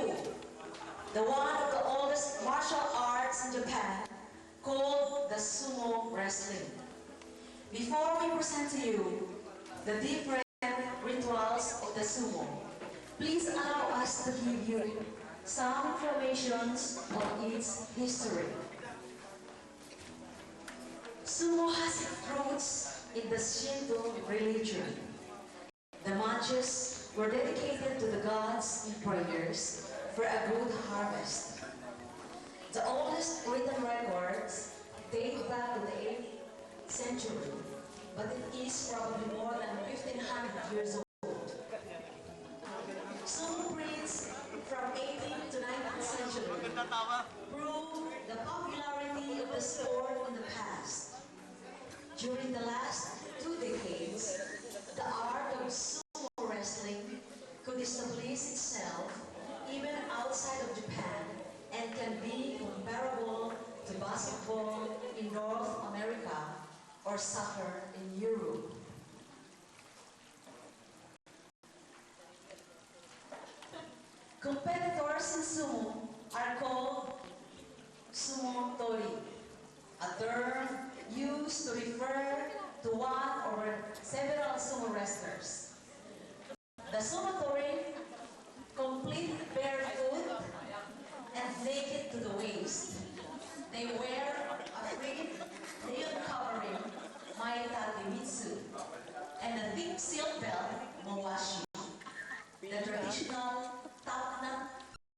you the one of the oldest martial arts in Japan, called the sumo wrestling. Before we present to you the different rituals of the sumo, please allow us to give you some information on its history. Sumo has its roots in the Shinto religion. The matches were dedicated to the gods in prayers for a good harvest. The oldest written records date back to the 8th century, but it is probably more than 1500 years old. Sumo prints from 18th to 19th century prove the popularity of the sport in the past. During the last 2 decades, the art of sumo wrestling could establish itself even outside of Japan and can be comparable to basketball in North America or soccer in Europe. Competitors in sumo are called sumo tori, a term used to refer to one or several sumo wrestlers. The sumo tori complete variants